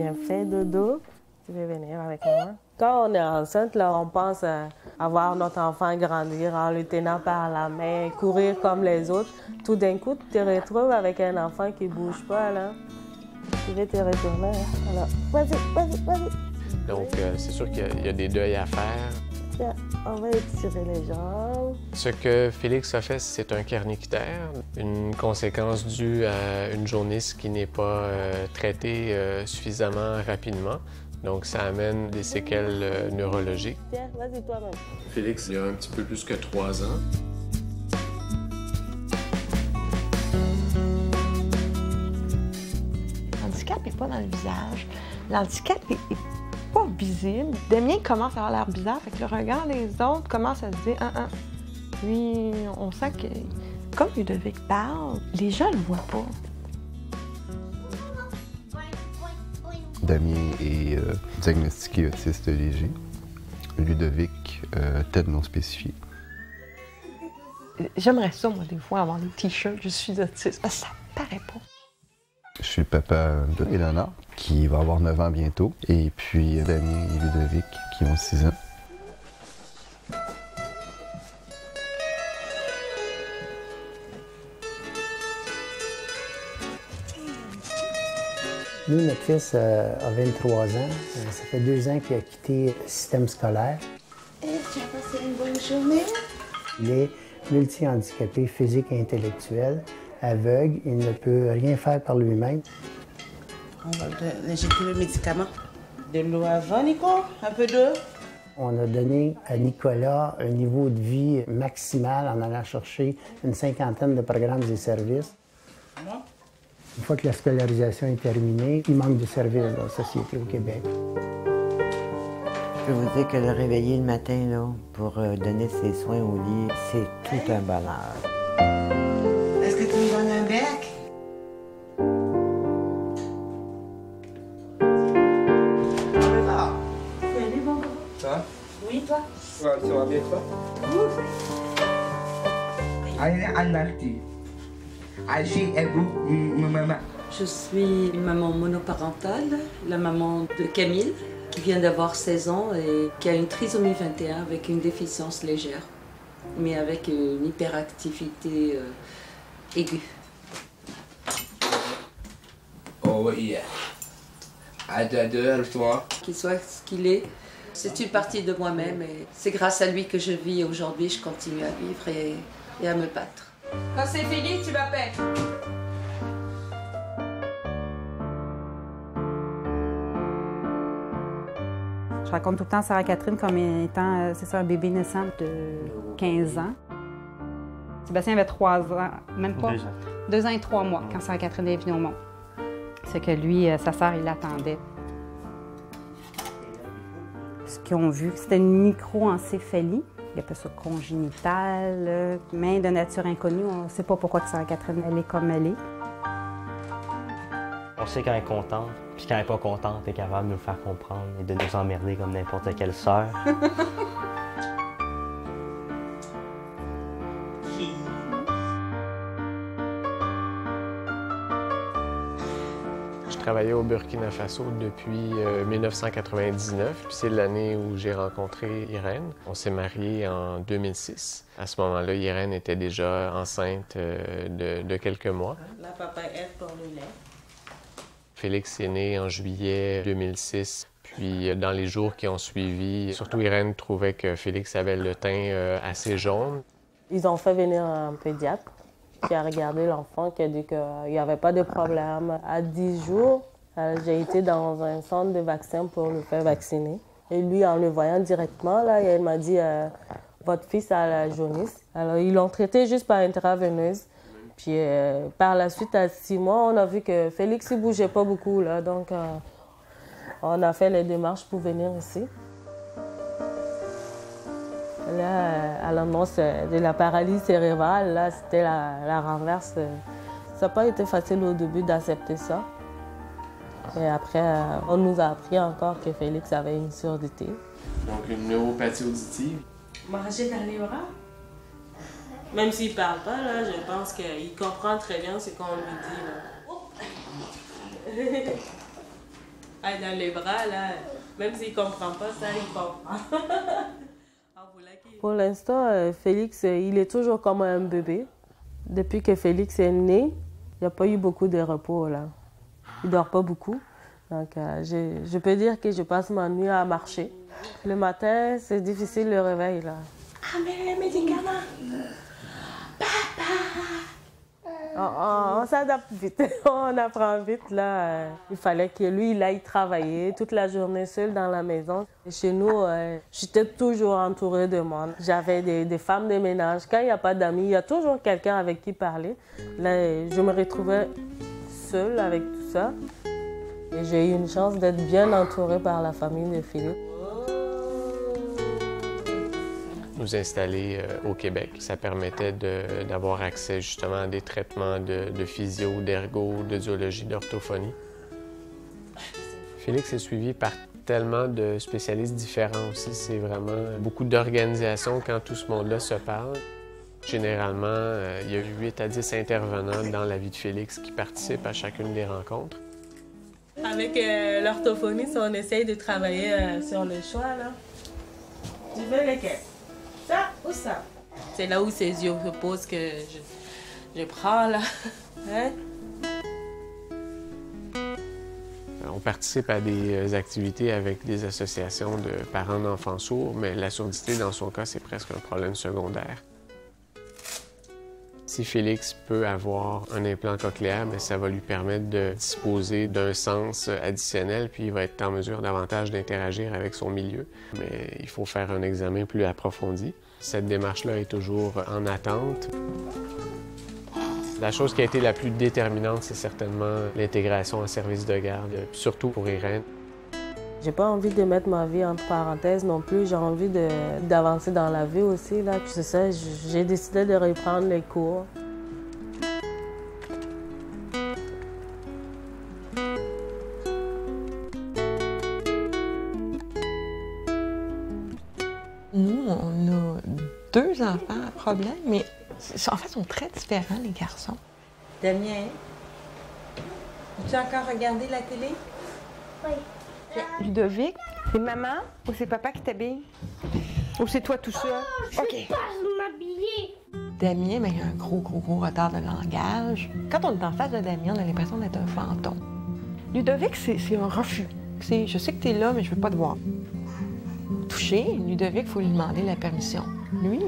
Bien fait, Dodo. Tu veux venir avec moi? Quand on est enceinte, là, on pense à voir notre enfant grandir en le tenant par la main, courir comme les autres. Tout d'un coup, tu te retrouves avec un enfant qui ne bouge pas, là. Tu veux te retourner, hein? Alors, vas-y. Donc, c'est sûr qu'il y a des deuils à faire. Tiens, on va étirer les jambes. Ce que Félix a fait, c'est un kernictère, une conséquence due à une jaunisse qui n'est pas traitée suffisamment rapidement. Donc, ça amène des séquelles neurologiques. Tiens, vas-y toi-même. Félix, il y a un petit peu plus que 3 ans. L'handicap n'est pas dans le visage. L'handicap est pas visible. Damien commence à avoir l'air bizarre, fait que le regard des autres commence à se dire « Lui, on sent que, comme Ludovic parle, les gens le voient pas. » Damien est diagnostiqué autiste léger. Ludovic, TED non spécifié. J'aimerais ça, moi, des fois, avoir des t-shirts « Je suis autiste », parce que ça paraît pas. Je suis le papa d'Éléonore, qui va avoir 9 ans bientôt, et puis Damien et Ludovic, qui ont 6 ans. Nous, notre fils a 23 ans. Ça fait 2 ans qu'il a quitté le système scolaire. Tu as passé une bonne journée? Il est multi-handicapé physique et intellectuel, aveugle. Il ne peut rien faire par lui-même. On va injecter le médicament. De l'eau avant, Nico? Un peu d'eau? On a donné à Nicolas un niveau de vie maximal en allant chercher une 50aine de programmes et services. Moi? Une fois que la scolarisation est terminée, il manque de services dans la société au Québec. Je peux vous dire que le réveiller le matin là, pour donner ses soins au lit, c'est tout un bonheur. Est-ce que tu me donnes un bec? Salut, bon coco. Ça va? Oui, toi? Ça va bien, toi? Je suis maman monoparentale, la maman de Camille, qui vient d'avoir 16 ans et qui a une trisomie 21 avec une déficience légère, mais avec une hyperactivité aiguë. Oh yeah. Adore-toi. Qu'il soit ce qu'il est, c'est une partie de moi-même et c'est grâce à lui que je vis aujourd'hui, je continue à vivre et à me battre. Quand c'est fini, tu m'appelles. Je raconte tout le temps Sarah Catherine comme étant, c'est ça, un bébé naissant de 15 ans. Sébastien avait 3 ans, même pas, 2 ans et 3 mois quand Sarah Catherine est venue au monde. C'est que lui, sa sœur, il l'attendait. Ce qu'ils ont vu, c'était une microencéphalie. Il appelle ça congénitale, mais de nature inconnue. On ne sait pas pourquoi Sarah Catherine, elle est comme elle est. On sait quand elle est contente, puis quand elle n'est pas contente, elle est capable de nous faire comprendre et de nous emmerder comme n'importe quelle sœur. Je travaillais au Burkina Faso depuis 1999, puis c'est l'année où j'ai rencontré Irène. On s'est mariés en 2006. À ce moment-là, Irène était déjà enceinte de quelques mois. La papa aide pour le lait. Félix est né en juillet 2006. Puis dans les jours qui ont suivi, surtout Irène trouvait que Félix avait le teint assez jaune. Ils ont fait venir un pédiatre qui a regardé l'enfant, qui a dit qu'il n'y avait pas de problème. À 10 jours, j'ai été dans un centre de vaccin pour le faire vacciner. Et lui, en le voyant directement, là, il m'a dit votre fils a la jaunisse. Alors, ils l'ont traité juste par intraveineuse. Puis par la suite, à 6 mois, on a vu que Félix ne bougeait pas beaucoup. Là, donc, on a fait les démarches pour venir ici. Là, à l'annonce de la paralysie cérébrale, là, c'était la renverse. Ça n'a pas été facile au début d'accepter ça. Et après, on nous a appris encore que Félix avait une surdité. Donc une neuropathie auditive. Manger dans les bras. Même s'il ne parle pas, là, je pense qu'il comprend très bien ce qu'on lui dit. Là. dans les bras, là, même s'il ne comprend pas ça, il comprend. Pour l'instant, Félix, il est toujours comme un bébé. Depuis que Félix est né, il n'y a pas eu beaucoup de repos, là. Il ne dort pas beaucoup. Donc, je peux dire que je passe ma nuit à marcher. Le matin, c'est difficile le réveil, là. Ah, mais les médicaments! On s'adapte vite, on apprend vite, là. Il fallait que lui, il aille travailler toute la journée seul dans la maison. Et chez nous, j'étais toujours entourée de monde. J'avais des femmes de ménage. Quand il n'y a pas d'amis, il y a toujours quelqu'un avec qui parler. Là, je me retrouvais seule avec tout ça. Et j'ai eu une chance d'être bien entourée par la famille de Philippe. Nous installer au Québec. Ça permettait d'avoir accès justement à des traitements de physio, d'ergo, de zoologie, d'orthophonie. Félix est suivi par tellement de spécialistes différents aussi. C'est vraiment beaucoup d'organisations quand tout ce monde-là se parle. Généralement, il y a 8 à 10 intervenants dans la vie de Félix qui participent à chacune des rencontres. Avec l'orthophonie, on essaye de travailler sur le choix, là. Tu veux lesquels? Ça ou ça? C'est là où ses yeux se posent que je prends, là. Hein? On participe à des activités avec des associations de parents d'enfants sourds, mais la surdité, dans son cas, c'est presque un problème secondaire. Si Félix peut avoir un implant cochléaire, bien, ça va lui permettre de disposer d'un sens additionnel, puis il va être en mesure davantage d'interagir avec son milieu. Mais il faut faire un examen plus approfondi. Cette démarche-là est toujours en attente. La chose qui a été la plus déterminante, c'est certainement l'intégration en service de garde, surtout pour Irène. J'ai pas envie de mettre ma vie entre parenthèses non plus. J'ai envie d'avancer dans la vie aussi, là. C'est ça, j'ai décidé de reprendre les cours. Nous, on a 2 enfants à problème, mais en fait, ils sont très différents, les garçons. Damien, as-tu encore regardé la télé? Oui. Ludovic, c'est maman ou c'est papa qui t'habille? Ou c'est toi tout seul? Je vais pas m'habiller. Damien, mais il a un gros retard de langage. Quand on est en face de Damien, on a l'impression d'être un fantôme. Ludovic, c'est un refus. Je sais que tu es là, mais je veux pas te voir. Toucher, Ludovic, il faut lui demander la permission. Lui,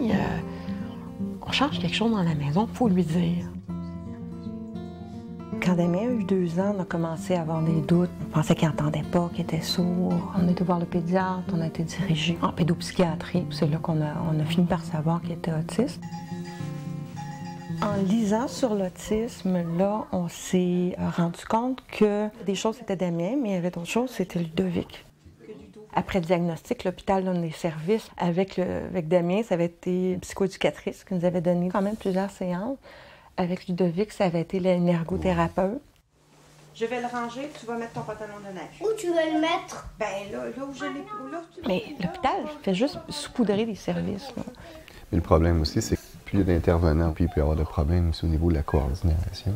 on change quelque chose dans la maison, il faut lui dire. Quand Damien a eu 2 ans, on a commencé à avoir des doutes. On pensait qu'il n'entendait pas, qu'il était sourd. On a été voir le pédiatre, on a été dirigé en pédopsychiatrie. C'est là qu'on a fini par savoir qu'il était autiste. En lisant sur l'autisme, là, on s'est rendu compte que des choses, c'était Damien, mais il y avait d'autres choses, c'était Ludovic. Après le diagnostic, l'hôpital donne des services. Avec Damien, ça avait été une psychoéducatrice qui nous avait donné quand même plusieurs séances. Avec Ludovic, ça avait été l'énergothérapeute. Je vais le ranger, tu vas mettre ton pantalon de neige. Où tu vas le mettre? Ben là où je l'ai. Mais l'hôpital fait juste saupoudrer des services, là. Mais le problème aussi, c'est que plus il y a d'intervenants, puis il peut y avoir de problèmes aussi au niveau de la coordination.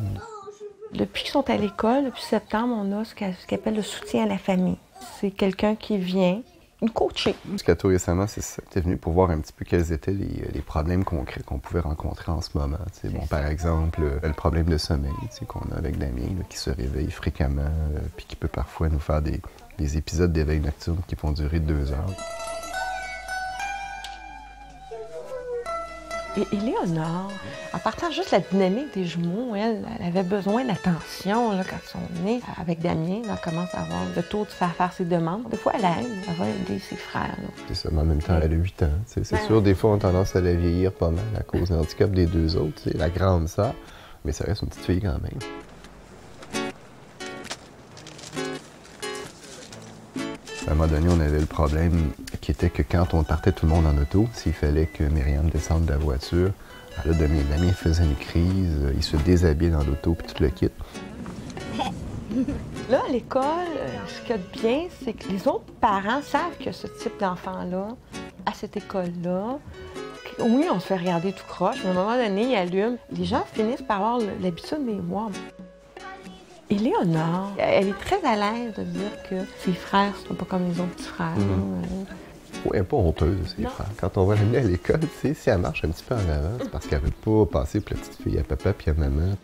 Depuis qu'ils sont à l'école, depuis septembre, on a ce qu'on appelle le soutien à la famille. C'est quelqu'un qui vient nous coacher. Jusqu'à tout récemment, c'est ça. Tu es venu pour voir un petit peu quels étaient les problèmes concrets qu'on pouvait rencontrer en ce moment. Bon, par exemple, le problème de sommeil qu'on a avec Damien, là, qui se réveille fréquemment, puis qui peut parfois nous faire des épisodes d'éveil nocturne qui vont durer 2 heures. Et Léonore, en partant juste la dynamique des jumeaux, elle avait besoin d'attention là, quand ils sont nés. Avec Damien, elle commence à avoir le tour de faire ses demandes. Des fois, elle aide, elle va aider ses frères. C'est ça, mais en même temps, elle a 8 ans. C'est sûr, des fois, on a tendance à la vieillir pas mal à cause du handicap des 2 autres. C'est la grande sœur, mais ça reste une petite fille quand même. À un moment donné, on avait le problème qui était que quand on partait tout le monde en auto, s'il fallait que Myriam descende de la voiture, là, Damien faisait une crise, il se déshabillait dans l'auto puis tout le kit. Là, à l'école, ce qu'il y a de bien, c'est que les autres parents savent que ce type d'enfant-là, à cette école-là, oui, on se fait regarder tout croche, mais à un moment donné, il allume. Les gens finissent par avoir l'habitude de les voir. Éléonore, elle est très à l'aise de dire que ses frères ne sont pas comme les autres petits frères. Elle n'est pas honteuse de ses frères. Quand on va l'amener à l'école, si elle marche un petit peu en avant, c'est parce qu'elle ne veut pas passer pour la petite fille à papa puis à maman.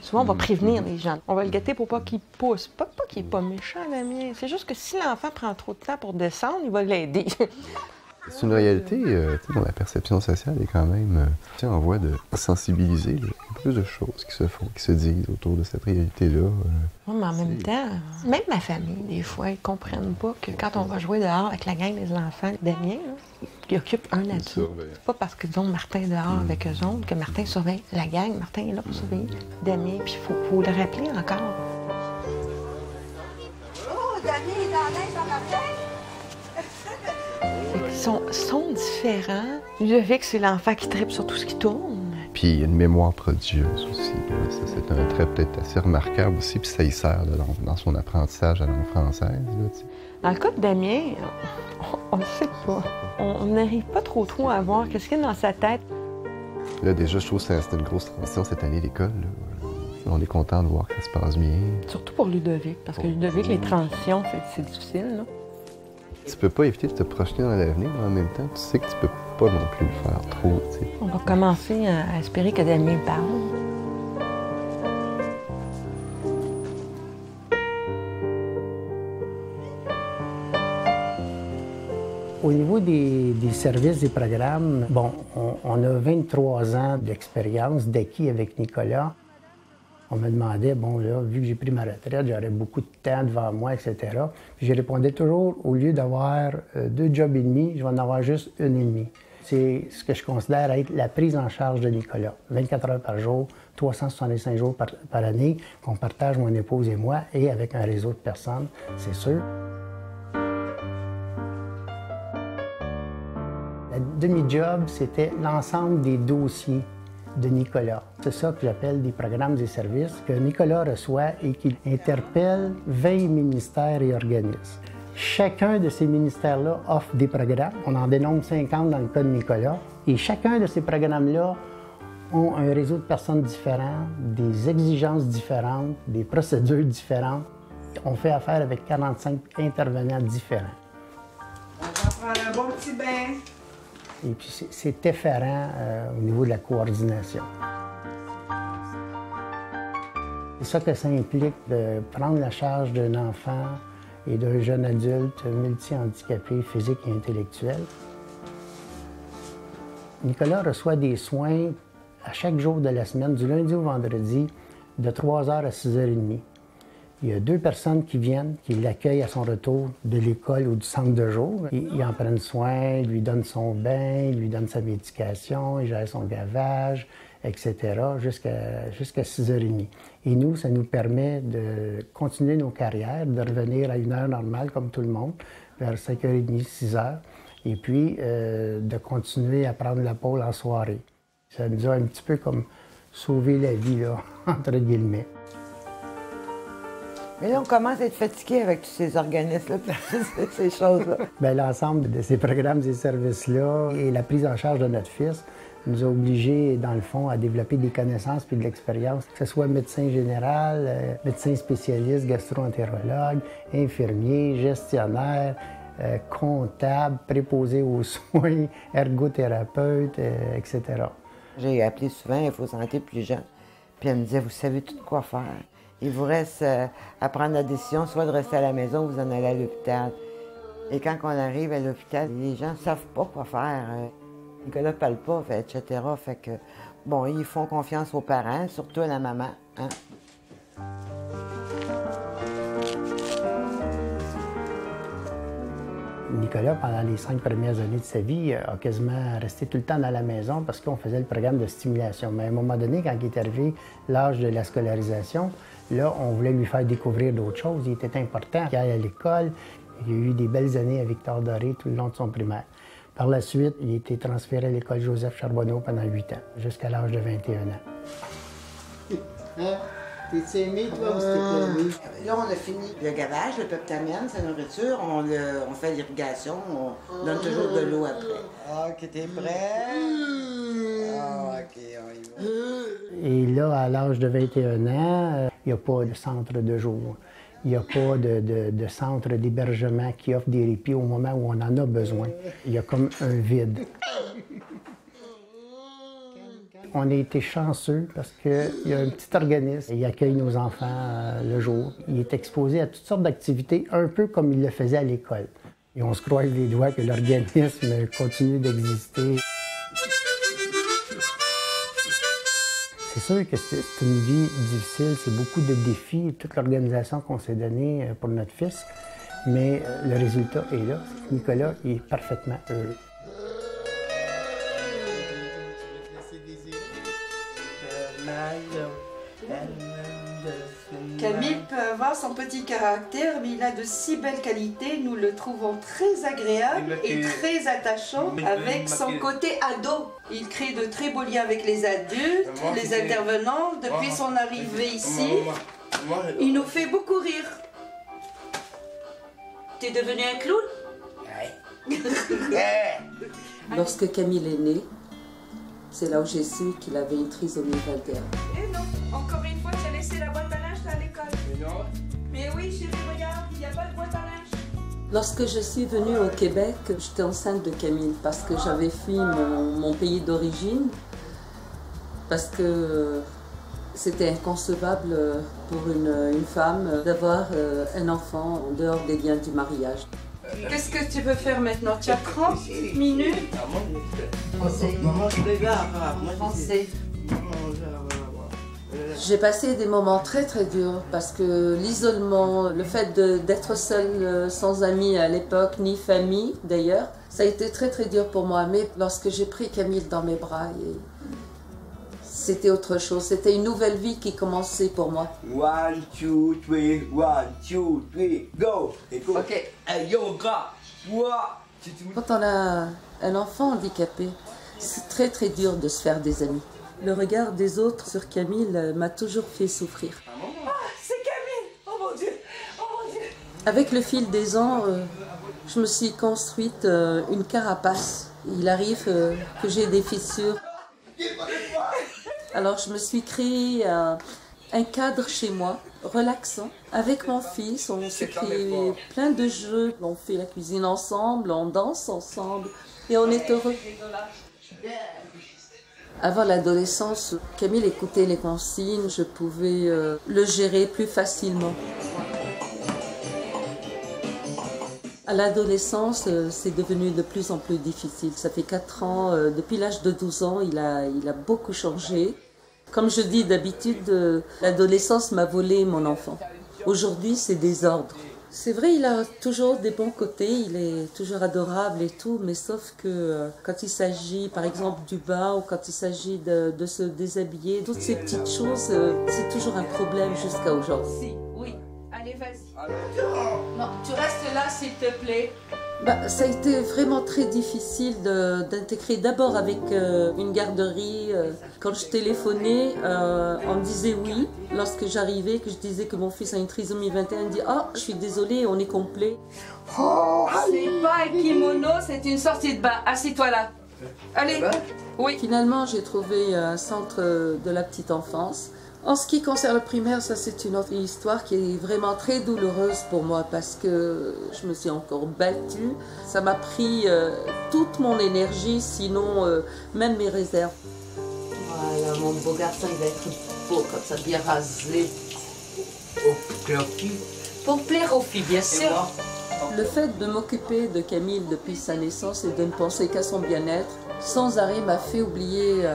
Souvent, on va prévenir les gens. On va le gâter pour pas qu'il pousse. Pas qu'il n'est pas méchant, Damien. C'est juste que si l'enfant prend trop de temps pour descendre, il va l'aider. C'est une réalité dont la perception sociale est quand même en voie de sensibiliser. Il y a plus de choses qui se font, qui se disent autour de cette réalité-là. Oui, mais en même temps, même ma famille, des fois, ils comprennent pas que quand on va jouer dehors avec la gang des enfants, Damien, il occupe un atout. C'est pas parce que, disons, Martin est dehors avec eux autres que Martin surveille la gang. Martin est là pour surveiller Damien, puis il faut le rappeler encore. Oh, Damien est dans l'air sans Martin! Ils sont différents. Ludovic, c'est l'enfant qui tripe sur tout ce qui tourne. Puis il y a une mémoire prodigieuse aussi. Ça, c'est un trait peut-être assez remarquable aussi, puis ça y sert dans son apprentissage à la langue française. Dans le cas de Damien, on ne sait pas. On n'arrive pas trop à voir qu'est-ce qu'il y a dans sa tête. Là, déjà, je trouve que c'était une grosse transition cette année, l'école. On est content de voir que ça se passe bien. Surtout pour Ludovic, parce que Ludovic, les transitions, c'est difficile, là. Tu peux pas éviter de te projeter dans l'avenir, mais en même temps, tu sais que tu peux pas non plus le faire trop, tu sais. On va commencer à espérer que Damien parle. Au niveau des services, des programmes, bon, on a 23 ans d'expérience, d'acquis avec Nicolas. On me demandait, bon, là, vu que j'ai pris ma retraite, j'aurais beaucoup de temps devant moi, etc. Puis je répondais toujours, au lieu d'avoir 2 jobs et demi, je vais en avoir juste 1 et demi. C'est ce que je considère être la prise en charge de Nicolas. 24 heures par jour, 365 jours par année, qu'on partage mon épouse et moi, et avec un réseau de personnes, c'est sûr. La demi-job, c'était l'ensemble des dossiers de Nicolas. C'est ça que j'appelle des programmes et services que Nicolas reçoit et qui interpelle 20 ministères et organismes. Chacun de ces ministères-là offre des programmes. On en dénombre 50 dans le cas de Nicolas. Et chacun de ces programmes-là ont un réseau de personnes différentes, des exigences différentes, des procédures différentes. On fait affaire avec 45 intervenants différents. On va prendre un bon petit bain. Et puis c'est effarant au niveau de la coordination. C'est ça que ça implique de prendre la charge d'un enfant et d'un jeune adulte multi-handicapé physique et intellectuel. Nicolas reçoit des soins à chaque jour de la semaine, du lundi au vendredi, de 3h à 6h30. Il y a 2 personnes qui viennent, qui l'accueillent à son retour de l'école ou du centre de jour. Ils en prennent soin, lui donnent son bain, lui donnent sa médication, ils gèrent son gavage, etc., jusqu'à 6h30. Et nous, ça nous permet de continuer nos carrières, de revenir à une heure normale comme tout le monde, vers 5h30, 6h, et puis de continuer à prendre la pôle en soirée. Ça nous a un petit peu comme sauvé la vie, là, entre guillemets. Mais là, on commence à être fatigué avec tous ces organismes-là, ces choses-là. Bien, l'ensemble de ces programmes et services-là et la prise en charge de notre fils nous a obligés, dans le fond, à développer des connaissances puis de l'expérience, que ce soit médecin général, médecin spécialiste, gastro-entérologue, infirmier, gestionnaire, comptable, préposé aux soins, ergothérapeute, etc. J'ai appelé souvent Info Santé plus jeune, puis elle me disait, vous savez tout quoi faire. Il vous reste à prendre la décision, soit de rester à la maison ou vous en allez à l'hôpital. Et quand on arrive à l'hôpital, les gens ne savent pas quoi faire. Nicolas ne parle pas, etc. Fait que, bon, ils font confiance aux parents, surtout à la maman. Hein? Nicolas, pendant les 5 premières années de sa vie, a quasiment resté tout le temps dans la maison parce qu'on faisait le programme de stimulation. Mais à un moment donné, quand il est arrivé l'âge de la scolarisation, là, on voulait lui faire découvrir d'autres choses. Il était important qu'il aille à l'école. Il a eu des belles années à Victor Doré tout le long de son primaire. Par la suite, il a été transféré à l'école Joseph Charbonneau pendant 8 ans, jusqu'à l'âge de 21 ans. Hein? T'es aimé, toi, ou c'était pas aimé? Là, on a fini le gavage, le peptamène, sa nourriture, on fait l'irrigation, on donne toujours de l'eau après. Ah, OK, t'es prêt? Ah, OK, on y va. Et là, à l'âge de 21 ans, Il n'y a pas de centre de jour. Il n'y a pas de centre d'hébergement qui offre des répits au moment où on en a besoin. Il y a comme un vide. On a été chanceux parce qu'il y a un petit organisme. Il accueille nos enfants le jour. Il est exposé à toutes sortes d'activités, un peu comme il le faisait à l'école. Et on se croise les doigts que l'organisme continue d'exister. C'est sûr que c'est une vie difficile, c'est beaucoup de défis, toute l'organisation qu'on s'est donnée pour notre fils, mais le résultat est là. Nicolas est parfaitement heureux. Camille peut avoir son petit caractère, mais il a de si belles qualités. Nous le trouvons très agréable et très attachant avec son côté ado. Il crée de très beaux liens avec les adultes, les intervenants. Depuis son arrivée ici, il nous fait beaucoup rire. T'es devenu un clown? Lorsque Camille est né, c'est là où j'ai su qu'il avait une trisomie 21. Eh non, encore une fois, tu as laissé la boîte à linge à l'école. Mais non. Mais oui, chérie, regarde, il n'y a pas de boîte à linge. Lorsque je suis venue au Québec, j'étais enceinte de Camille parce que j'avais fui mon pays d'origine, parce que c'était inconcevable pour une femme d'avoir un enfant en dehors des liens du mariage. Qu'est-ce que tu veux faire maintenant? Tu as 30 minutes? Maman, je regarde. Français. J'ai passé des moments très très durs parce que l'isolement, le fait d'être seule sans amis à l'époque, ni famille d'ailleurs, ça a été très très dur pour moi. Mais lorsque j'ai pris Camille dans mes bras, c'était autre chose. C'était une nouvelle vie qui commençait pour moi. 1, 2, 3, 1, 2, 3, go! Ok. Hey, yoga! Quand on a un enfant handicapé, c'est très très dur de se faire des amis. Le regard des autres sur Camille m'a toujours fait souffrir. Ah, c'est Camille! Oh mon Dieu! Oh mon Dieu! Avec le fil des ans, je me suis construite une carapace. Il arrive que j'ai des fissures. Alors je me suis créé un cadre chez moi, relaxant. Avec mon fils, on s'est créé plein de jeux. On fait la cuisine ensemble, on danse ensemble et on est heureux. Avant l'adolescence, Camille écoutait les consignes, je pouvais le gérer plus facilement. À l'adolescence, c'est devenu de plus en plus difficile. Ça fait 4 ans, depuis l'âge de 12 ans, il a beaucoup changé. Comme je dis d'habitude, l'adolescence m'a volé mon enfant. Aujourd'hui, c'est désordre. C'est vrai, il a toujours des bons côtés, il est toujours adorable et tout, mais sauf que quand il s'agit, par exemple, du bain ou quand il s'agit de se déshabiller, toutes ces petites choses, c'est toujours un problème jusqu'à aujourd'hui. Oui, allez, vas-y. Non, tu restes là, s'il te plaît. Ça a été vraiment très difficile d'intégrer d'abord avec une garderie. Quand je téléphonais, on me disait oui. Lorsque j'arrivais, que je disais que mon fils a une trisomie 21, on me dit « Ah, je suis désolée, on est complet. » C'est pas un kimono, c'est une sortie de bain. Assis-toi là. Allez. Oui. Finalement, j'ai trouvé un centre de la petite enfance. En ce qui concerne le primaire, ça c'est une autre histoire qui est vraiment très douloureuse pour moi parce que je me suis encore battue. Ça m'a pris toute mon énergie, sinon même mes réserves. Voilà, mon beau garçon, il va être beau comme ça, bien rasé. Pour plaire aux filles? Pour plaire aux filles, bien sûr. Le fait de m'occuper de Camille depuis sa naissance et de ne penser qu'à son bien-être, sans arrêt m'a fait oublier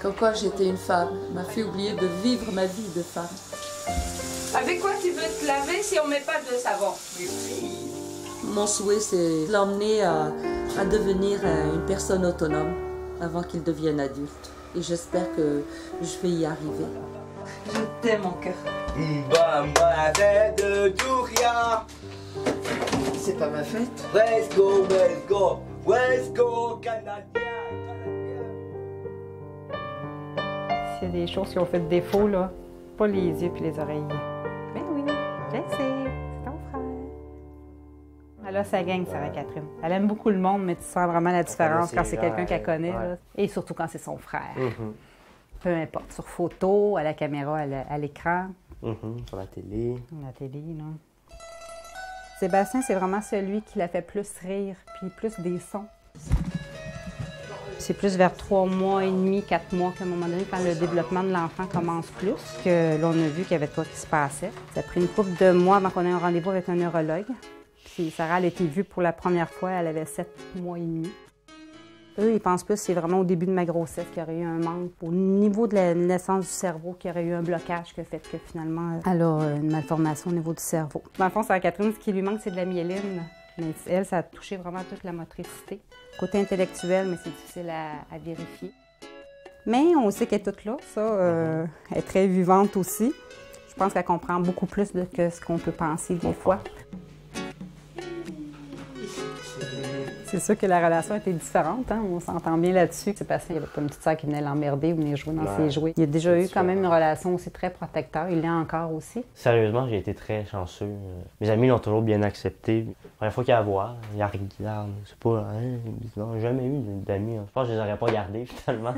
qu'en quoi j'étais une femme, m'a fait oublier de vivre ma vie de femme. Avec quoi tu veux te laver si on ne met pas de savon? Mon souhait, c'est de l'emmener à devenir une personne autonome avant qu'il devienne adulte. Et j'espère que je vais y arriver. Je t'aime, mon cœur. C'est pas ma fête. Let's go, let's go, let's go, Canadien. S'il y a des choses qui ont fait défaut, là, pas les yeux puis les oreilles. Ben oui, je sais, c'est ton frère. Elle a sa gang, Sarah Catherine. Elle aime beaucoup le monde, mais tu sens vraiment la différence quand c'est quelqu'un qu'elle connaît. Ouais. Là. Et surtout quand c'est son frère. Mm-hmm. Peu importe, sur photo, à la caméra, à l'écran, Sur la télé. La télé, là. Sébastien, c'est vraiment celui qui l'a fait plus rire, puis plus des sons. C'est plus vers 3 mois et demi, 4 mois qu'à un moment donné, quand le développement de l'enfant commence plus, que là, on a vu qu'il y avait quoi qui se passait. Ça a pris une couple de mois avant qu'on ait un rendez-vous avec un neurologue. Puis Sarah, elle a été vue pour la première fois, elle avait 7 mois et demi. Eux, ils pensent plus que c'est vraiment au début de ma grossesse qu'il y aurait eu un manque. Au niveau de la naissance du cerveau, qu'il y aurait eu un blocage qui a fait que finalement, elle a une malformation au niveau du cerveau. Dans le fond, Sarah Catherine, ce qui lui manque, c'est de la myéline. Mais elle, ça a touché vraiment toute la motricité. Côté intellectuel, mais c'est difficile à vérifier. Mais on sait qu'elle est toute là, ça. Elle est très vivante aussi. Je pense qu'elle comprend beaucoup plus que ce qu'on peut penser des fois. C'est sûr que la relation était différente, hein? On s'entend bien là-dessus. C'est parce qu'il n'y avait pas une petite sœur qui venait l'emmerder ou venir jouer dans ses jouets. Il y a déjà eu quand même une relation aussi très protecteur. Il l'est encore aussi. Sérieusement, j'ai été très chanceux. Mes amis l'ont toujours bien accepté. La première fois qu'ils la voient, ils la regardent. C'est pas... Ils n'ont jamais eu d'amis. Je pense que je les aurais pas gardés, finalement.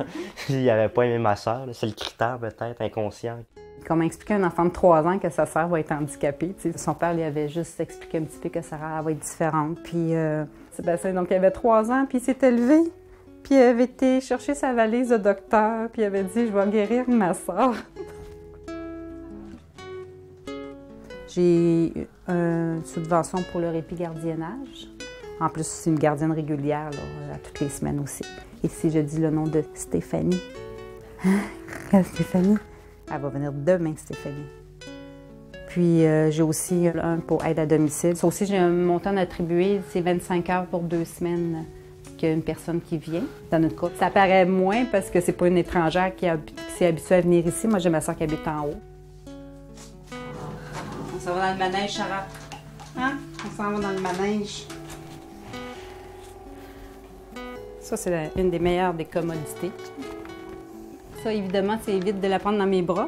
Ils n'avaient pas aimé ma sœur. C'est le critère, peut-être, inconscient. Comment expliquer à un enfant de 3 ans que sa sœur va être handicapée? T'sais, son père lui avait juste expliqué un petit peu que Sarah va être différente. Puis Sébastien, donc, il avait 3 ans, puis il s'est élevé. Puis il avait été chercher sa valise de docteur, puis il avait dit « Je vais guérir ma sœur. » J'ai une subvention pour le répit gardiennage. En plus, c'est une gardienne régulière, là, à toutes les semaines aussi. Ici, je dis le nom de Stéphanie. Stéphanie. Elle va venir demain, Stéphanie. Puis, j'ai aussi un pour aide à domicile. Ça aussi, j'ai un montant attribué, c'est 25 heures pour 2 semaines qu'il y a une personne qui vient. Dans notre cas, ça paraît moins parce que c'est pas une étrangère qui s'est habituée à venir ici. Moi, j'ai ma soeur qui habite en haut. On s'en va dans le manège, Sarah. Hein? On s'en va dans le manège. Ça, c'est une des meilleures des commodités. Ça, évidemment, c'est évite de la prendre dans mes bras.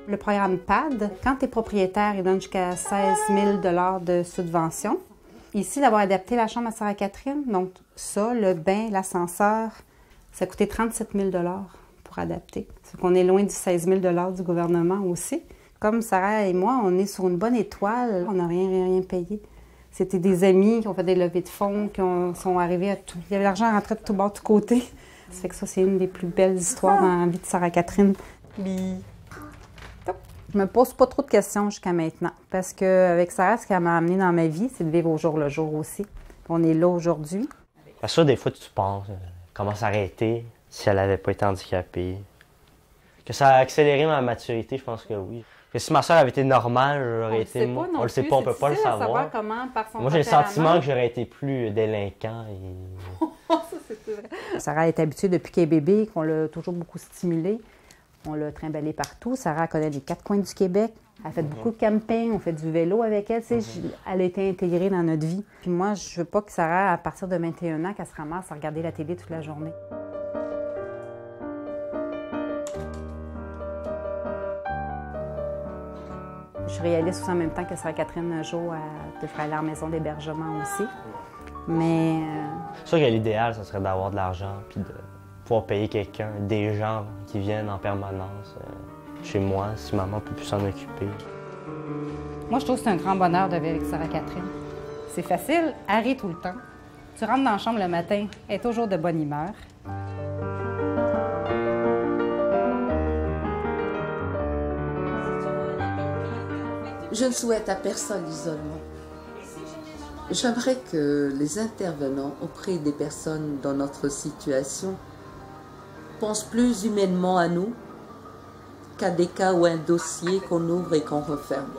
Le programme PAD, quand tu es propriétaire, il donne jusqu'à 16 000 $ de subvention. Ici, d'avoir adapté la chambre à Sarah Catherine, donc ça, le bain, l'ascenseur, ça a coûté 37 000 $ pour adapter. C'est qu'on est loin du 16 000 $ du gouvernement aussi. Comme Sarah et moi, on est sur une bonne étoile, on n'a rien payé. C'était des amis qui ont fait des levées de fonds, qui sont arrivés à tout. Il y avait l'argent rentré de tout bord, de tout côté. Ça fait que ça, c'est une des plus belles histoires dans la vie de Sarah Catherine. Je me pose pas trop de questions jusqu'à maintenant. Parce qu'avec Sarah, ce qu'elle m'a amené dans ma vie, c'est de vivre au jour le jour aussi. On est là aujourd'hui. Parce que des fois, tu penses comment s'arrêter si elle n'avait pas été handicapée. Que ça a accéléré ma maturité, je pense que oui. Que si ma soeur avait été normale, j'aurais été... On le sait pas, on peut pas le savoir. Moi, j'ai le sentiment que j'aurais été plus délinquant. Ça, c'est vrai. Sarah est habituée depuis qu'elle est bébé, qu'on l'a toujours beaucoup stimulée. On l'a trimballée partout. Sarah connaît les 4 coins du Québec. Elle a fait beaucoup de camping, on fait du vélo avec elle. Elle a été intégrée dans notre vie. Puis moi, je veux pas que Sarah, à partir de 21 ans, qu'elle se ramasse à regarder la télé toute la journée. Je réalise aussi en même temps que Sarah Catherine, un jour, elle devrait aller à la maison d'hébergement aussi. Mais... C'est sûr que l'idéal, ce serait d'avoir de l'argent puis de pouvoir payer quelqu'un, des gens qui viennent en permanence chez moi, si maman peut plus s'en occuper. Moi, je trouve que c'est un grand bonheur de vivre avec Sarah Catherine. C'est facile, elle rit tout le temps. Tu rentres dans la chambre le matin, elle est toujours de bonne humeur. Je ne souhaite à personne l'isolement. J'aimerais que les intervenants auprès des personnes dans notre situation pensent plus humainement à nous qu'à des cas ou un dossier qu'on ouvre et qu'on referme.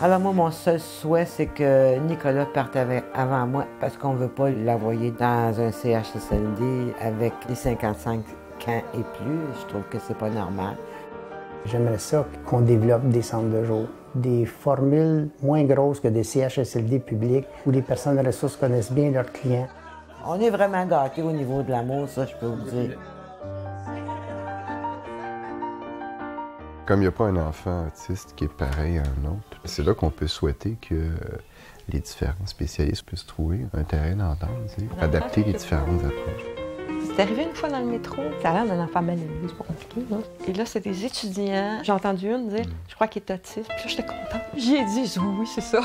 Alors moi, mon seul souhait, c'est que Nicolas parte avant moi parce qu'on ne veut pas l'envoyer dans un CHSLD avec les 55 ans et plus. Je trouve que c'est pas normal. J'aimerais ça qu'on développe des centres de jour, des formules moins grosses que des CHSLD publics où les personnes de ressources connaissent bien leurs clients. On est vraiment gâtés au niveau de l'amour, ça, je peux vous dire. Comme il n'y a pas un enfant autiste qui est pareil à un autre, c'est là qu'on peut souhaiter que les différents spécialistes puissent trouver un terrain d'entente, adapter les différentes approches. C'est arrivé une fois dans le métro. Ça a l'air d'un enfant mal élevé, c'est pas compliqué, là. Et là, c'est des étudiants. J'ai entendu une dire, je crois qu'il est autiste. Puis là, j'étais contente. J'y ai dit, oui, c'est ça.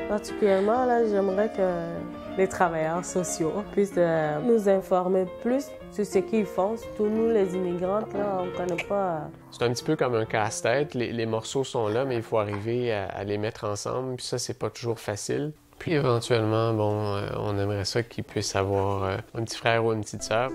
Particulièrement, là, j'aimerais que les travailleurs sociaux puissent nous informer plus sur ce qu'ils font. Surtout nous, les immigrantes, là, on ne connaît pas. C'est un petit peu comme un casse-tête. Les morceaux sont là, mais il faut arriver à les mettre ensemble. Puis ça, c'est pas toujours facile. Puis éventuellement, bon, on aimerait ça qu'ils puissent avoir un petit frère ou une petite sœur.